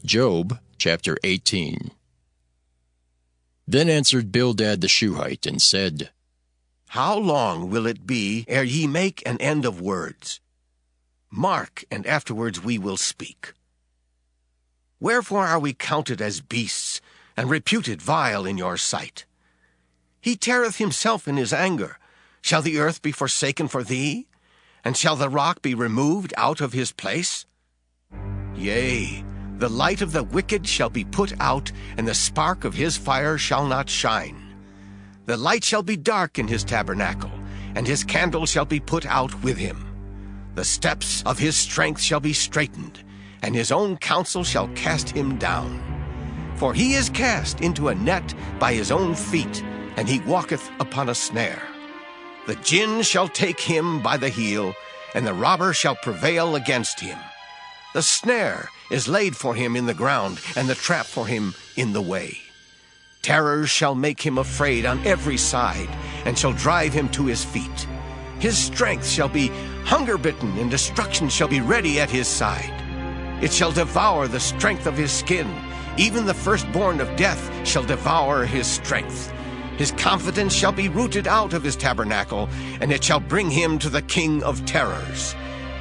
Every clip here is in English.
Job chapter 18. Then answered Bildad the Shuhite, and said, How long will it be ere ye make an end of words? Mark, and afterwards we will speak. Wherefore are we counted as beasts, and reputed vile in your sight? He teareth himself in his anger. Shall the earth be forsaken for thee? And shall the rock be removed out of his place? Yea, the light of the wicked shall be put out, and the spark of his fire shall not shine. The light shall be dark in his tabernacle, and his candle shall be put out with him. The steps of his strength shall be straitened, and his own counsel shall cast him down. For he is cast into a net by his own feet, and he walketh upon a snare. The gin shall take him by the heel, and the robber shall prevail against him. The snare is laid for him in the ground, and the trap for him in the way. Terrors shall make him afraid on every side, and shall drive him to his feet. His strength shall be hunger-bitten, and destruction shall be ready at his side. It shall devour the strength of his skin. Even the firstborn of death shall devour his strength. His confidence shall be rooted out of his tabernacle, and it shall bring him to the king of terrors.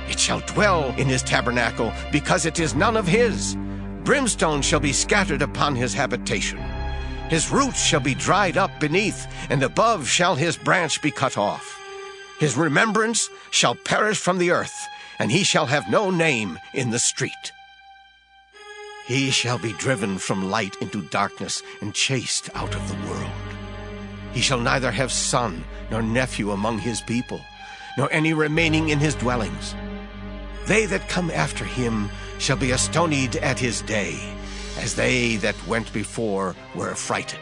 It shall dwell in his tabernacle, because it is none of his. Brimstone shall be scattered upon his habitation. His roots shall be dried up beneath, and above shall his branch be cut off. His remembrance shall perish from the earth, and he shall have no name in the street. He shall be driven from light into darkness, and chased out of the world. He shall neither have son nor nephew among his people, nor any remaining in his dwellings. They that come after him shall be astonied at his day, as they that went before were affrighted.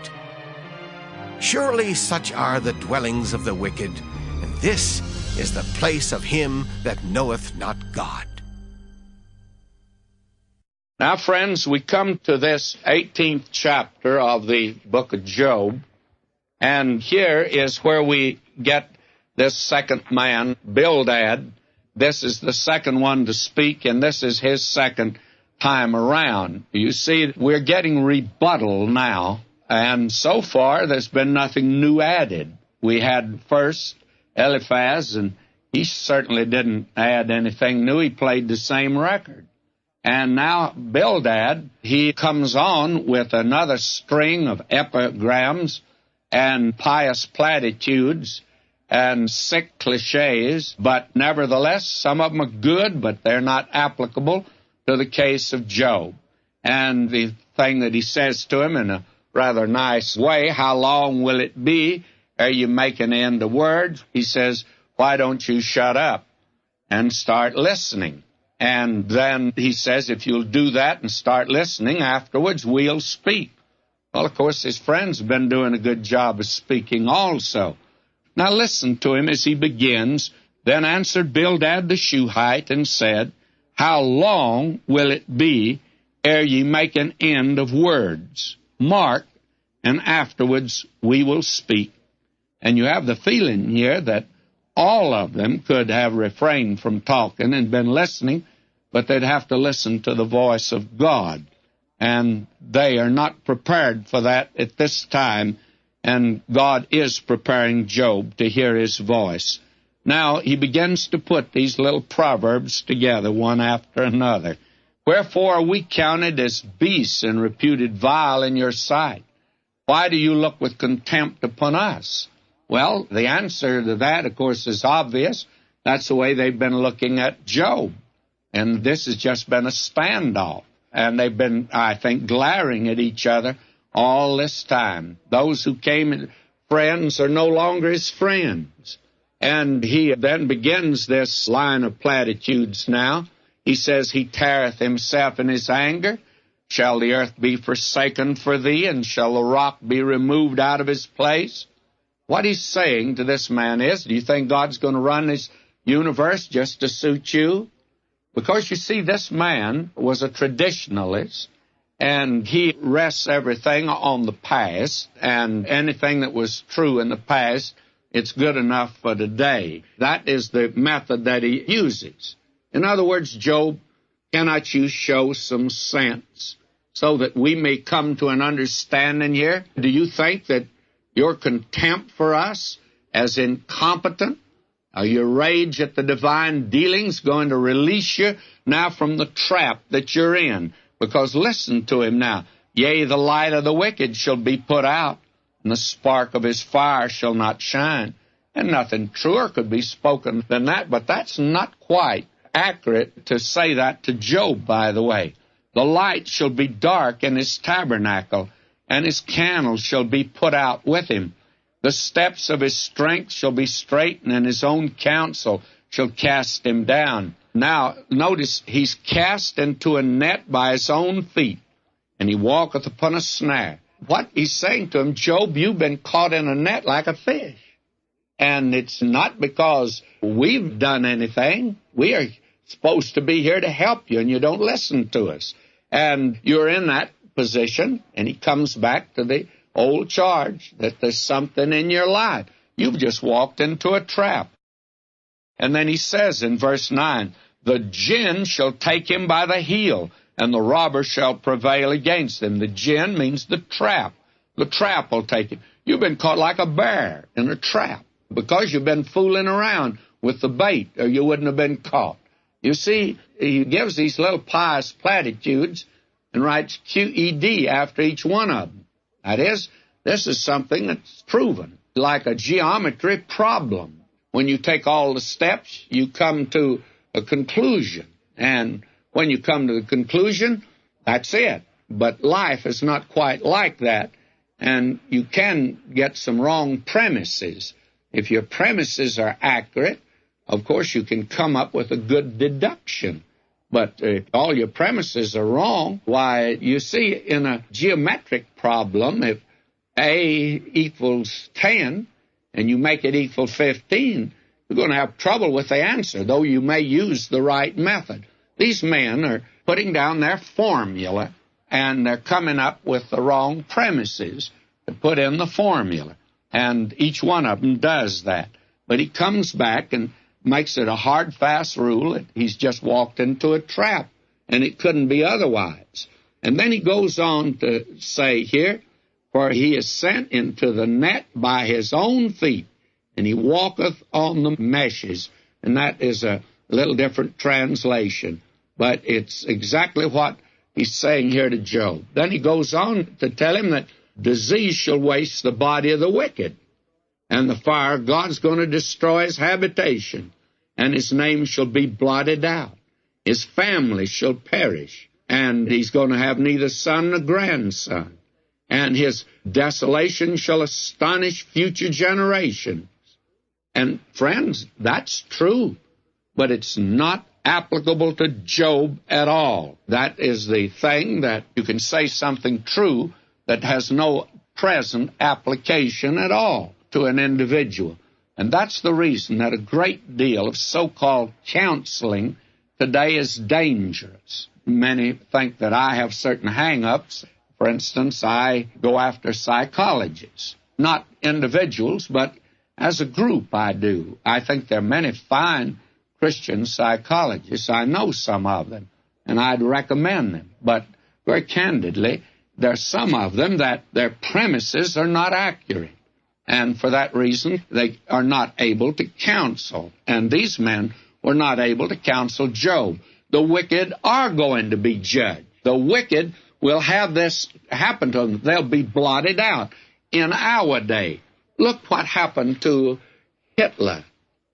Surely such are the dwellings of the wicked, and this is the place of him that knoweth not God. Now, friends, we come to this 18th chapter of the book of Job, and here is where we get this second man, Bildad. This is the second one to speak, and this is his second time around. You see, we're getting rebuttal now, and so far there's been nothing new added. We had first Eliphaz, and he certainly didn't add anything new. He played the same record. And now Bildad, he comes on with another string of epigrams and pious platitudes and sick cliches, but nevertheless, some of them are good, but they're not applicable to the case of Job. And the thing that he says to him in a rather nice way, how long will it be ere you make an end of words? He says, why don't you shut up and start listening? And then he says, if you'll do that and start listening, afterwards we'll speak. Well, of course, his friends have been doing a good job of speaking also. Now listen to him as he begins. Then answered Bildad the Shuhite and said, how long will it be ere ye make an end of words? Mark, and afterwards we will speak. And you have the feeling here that all of them could have refrained from talking and been listening, but they'd have to listen to the voice of God. And they are not prepared for that at this time, and God is preparing Job to hear his voice. Now he begins to put these little proverbs together, one after another. Wherefore are we counted as beasts and reputed vile in your sight? Why do you look with contempt upon us? Well, the answer to that, of course, is obvious. That's the way they've been looking at Job. And this has just been a standoff. And they've been, I think, glaring at each other all this time. Those who came friends are no longer his friends. And he then begins this line of platitudes now. He says, he teareth himself in his anger. Shall the earth be forsaken for thee, and shall the rock be removed out of his place? What he's saying to this man is, do you think God's going to run this universe just to suit you? Because you see, this man was a traditionalist, and he rests everything on the past, and anything that was true in the past, it's good enough for today. That is the method that he uses. In other words, Job, cannot you show some sense? so that we may come to an understanding here? Do you think that your contempt for us as incompetent, your rage at the divine dealings, going to release you now from the trap that you're in? Because listen to him now. Yea, the light of the wicked shall be put out, and the spark of his fire shall not shine. And nothing truer could be spoken than that, but that's not quite accurate to say that to Job, by the way. The light shall be dark in his tabernacle, and his candles shall be put out with him. The steps of his strength shall be straitened, and his own counsel shall cast him down. Now, notice, he's cast into a net by his own feet, and he walketh upon a snare. What he's saying to him, Job, you've been caught in a net like a fish. And it's not because we've done anything. We are supposed to be here to help you, and you don't listen to us. And you're in that position, and he comes back to the old charge that there's something in your life. You've just walked into a trap. And then he says in verse 9, the gin shall take him by the heel, and the robber shall prevail against him. The gin means the trap. The trap will take him. You've been caught like a bear in a trap because you've been fooling around with the bait, or you wouldn't have been caught. You see, he gives these little pious platitudes and writes QED after each one of them. That is, this is something that's proven, like a geometry problem. When you take all the steps, you come to a conclusion. And when you come to the conclusion, that's it. But life is not quite like that. And you can get some wrong premises. If your premises are accurate, of course, you can come up with a good deduction. But if all your premises are wrong, why, you see, in a geometric problem, if A equals 10 and you make it equal 15, you're going to have trouble with the answer, though you may use the right method. These men are putting down their formula, and they're coming up with the wrong premises to put in the formula. And each one of them does that. But he comes back and makes it a hard, fast rule that he's just walked into a trap, and it couldn't be otherwise. And then he goes on to say here, for he is sent into the net by his own feet, and he walketh on the meshes. And that is a little different translation, but it's exactly what he's saying here to Job. Then he goes on to tell him that disease shall waste the body of the wicked, and the fire of God's going to destroy his habitation, and his name shall be blotted out. His family shall perish, and he's going to have neither son nor grandson, and his desolation shall astonish future generations. And friends, that's true, but it's not applicable to Job at all. That is the thing, that you can say something true that has no present application at all to an individual. And that's the reason that a great deal of so-called counseling today is dangerous. Many think that I have certain hang-ups. For instance, I go after psychologists, not individuals, but as a group I do. I think there are many fine Christian psychologists. I know some of them, and I'd recommend them. But very candidly, there are some of them that their premises are not accurate. And for that reason, they are not able to counsel. And these men were not able to counsel Job. The wicked are going to be judged. The wicked will have this happen to them. They'll be blotted out in our day. Look what happened to Hitler.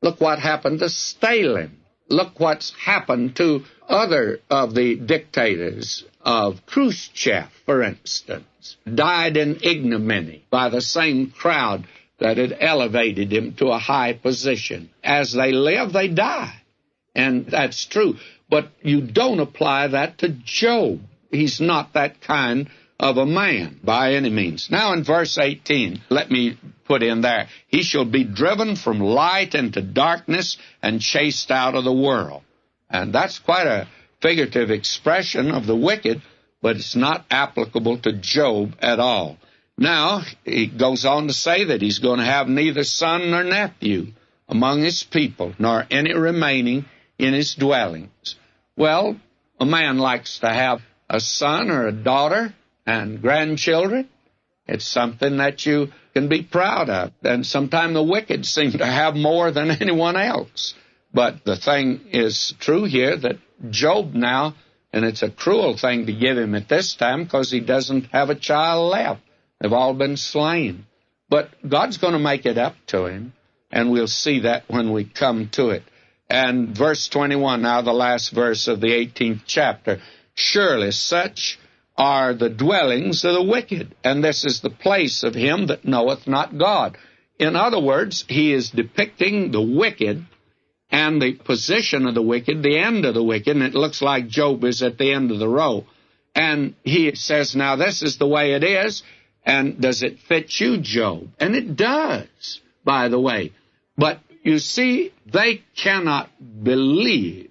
Look what happened to Stalin. Look what's happened to other of the dictators of Khrushchev, for instance, died in ignominy by the same crowd that had elevated him to a high position. As they live, they die. And that's true. But you don't apply that to Job. He's not that kind of a man by any means. Now in verse 18, let me put in there, he shall be driven from light into darkness and chased out of the world. And that's quite a figurative expression of the wicked, but it's not applicable to Job at all. Now, he goes on to say that he's going to have neither son nor nephew among his people, nor any remaining in his dwellings. Well, a man likes to have a son or a daughter and grandchildren. It's something that you can be proud of. And sometimes the wicked seem to have more than anyone else. But the thing is true here that Job now, and it's a cruel thing to give him at this time because he doesn't have a child left. They've all been slain. But God's going to make it up to him, and we'll see that when we come to it. And verse 21, now the last verse of the 18th chapter, surely such are the dwellings of the wicked, and this is the place of him that knoweth not God. In other words, he is depicting the wicked and the position of the wicked, the end of the wicked, and it looks like Job is at the end of the row. And he says, now this is the way it is, and does it fit you, Job? And it does, by the way. But you see, they cannot believe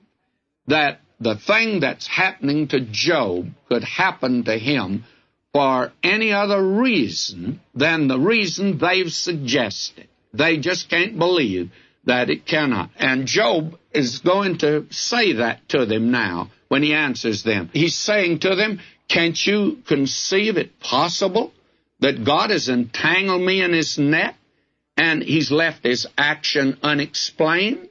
that the thing that's happening to Job could happen to him for any other reason than the reason they've suggested. They just can't believe that it cannot. And Job is going to say that to them now when he answers them. He's saying to them, can't you conceive it possible that God has entangled me in his net and he's left his action unexplained?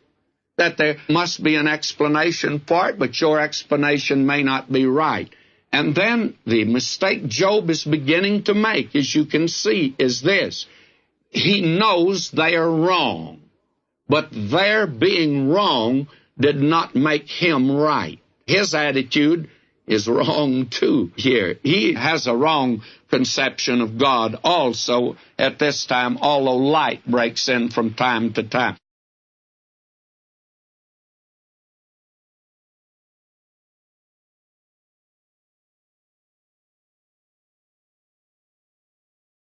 That there must be an explanation for it, but your explanation may not be right. And then the mistake Job is beginning to make, as you can see, is this. He knows they are wrong, but their being wrong did not make him right. His attitude is wrong too here. He has a wrong conception of God also at this time, although light breaks in from time to time.